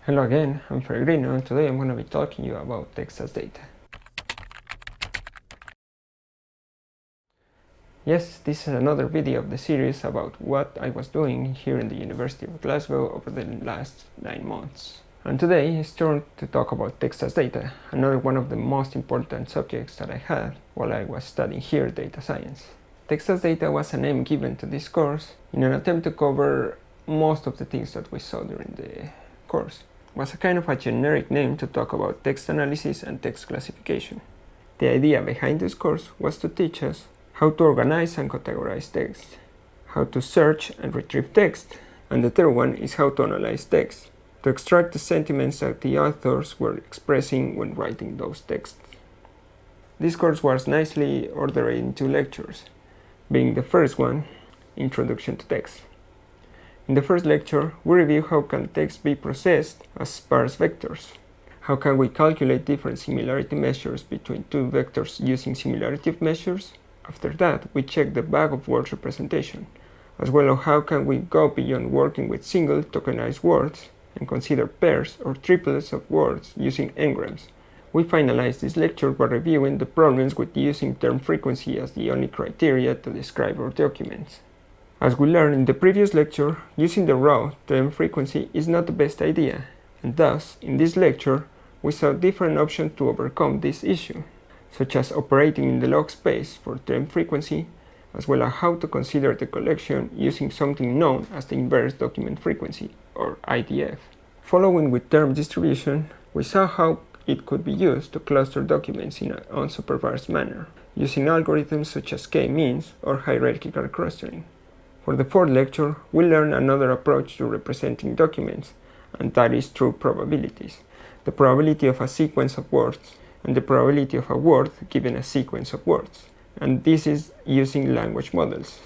Hello again, I'm Feregrino and today I'm going to be talking to you about text as data. Yes, this is another video of the series about what I was doing here in the University of Glasgow over the last 9 months. And today it's turn to talk about text as data, another one of the most important subjects that I had while I was studying here data science. Text as data was a name given to this course in an attempt to cover most of the things that we saw during the course. It was a kind of a generic name to talk about text analysis and text classification. The idea behind this course was to teach us how to organize and categorize text, how to search and retrieve text, and the third one is how to analyze text, to extract the sentiments that the authors were expressing when writing those texts. This course was nicely ordered in 2 lectures, being the first one, Introduction to Text. In the first lecture, we review how can text be processed as sparse vectors. How can we calculate different similarity measures between 2 vectors using similarity measures? After that, we check the bag of words representation, as well as how can we go beyond working with single tokenized words and consider pairs or triplets of words using n-grams. We finalize this lecture by reviewing the problems with using term frequency as the only criteria to describe our documents. As we learned in the previous lecture, using the raw term frequency is not the best idea, and thus, in this lecture, we saw different options to overcome this issue, such as operating in the log space for term frequency, as well as how to consider the collection using something known as the inverse document frequency, or IDF. Following with term distribution, we saw how it could be used to cluster documents in an unsupervised manner, using algorithms such as k-means or hierarchical clustering. For the fourth lecture, we learn another approach to representing documents, and that is through probabilities, the probability of a sequence of words, and the probability of a word given a sequence of words, and this is using language models.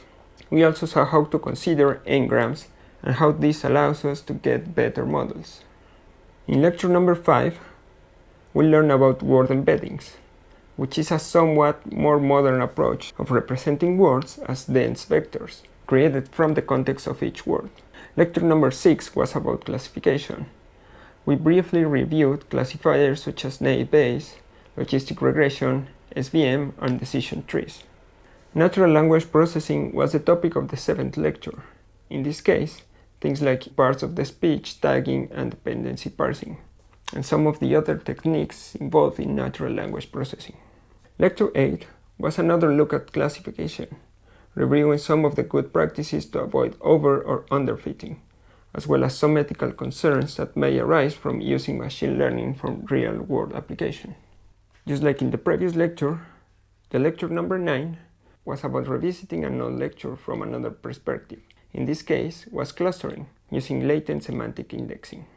We also saw how to consider n-grams and how this allows us to get better models. In lecture number 5, we learn about word embeddings, which is a somewhat more modern approach of representing words as dense vectors, created from the context of each word. Lecture number 6 was about classification. We briefly reviewed classifiers such as naive Bayes, logistic regression, SVM, and decision trees. Natural language processing was the topic of the 7th lecture. In this case, things like parts of the speech tagging and dependency parsing, and some of the other techniques involved in natural language processing. Lecture 8 was another look at classification, reviewing some of the good practices to avoid over or underfitting, as well as some ethical concerns that may arise from using machine learning for real-world application. Just like in the previous lecture, the lecture number 9 was about revisiting an old lecture from another perspective. In this case, was clustering, using latent semantic indexing.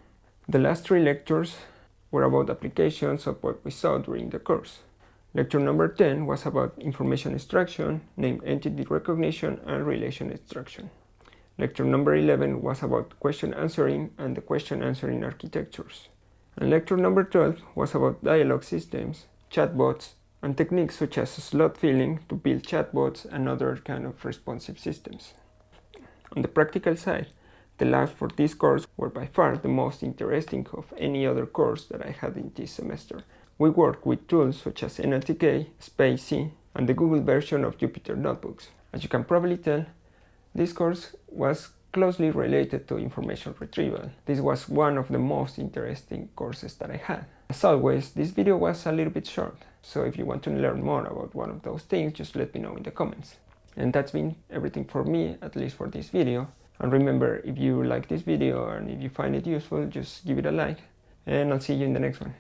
The last 3 lectures were about applications of what we saw during the course. Lecture number 10 was about information extraction, named entity recognition, and relation extraction. Lecture number 11 was about question answering and the question answering architectures. And lecture number 12 was about dialogue systems, chatbots, and techniques such as slot filling to build chatbots and other kind of responsive systems. On the practical side, the labs for this course were by far the most interesting of any other course that I had in this semester. We worked with tools such as NLTK, SpaceC, and the Google version of Jupyter Notebooks. As you can probably tell, this course was closely related to information retrieval. This was one of the most interesting courses that I had. As always, this video was a little bit short, so if you want to learn more about one of those things, just let me know in the comments. And that's been everything for me, at least for this video. And remember, if you like this video and if you find it useful, just give it a like, and I'll see you in the next one.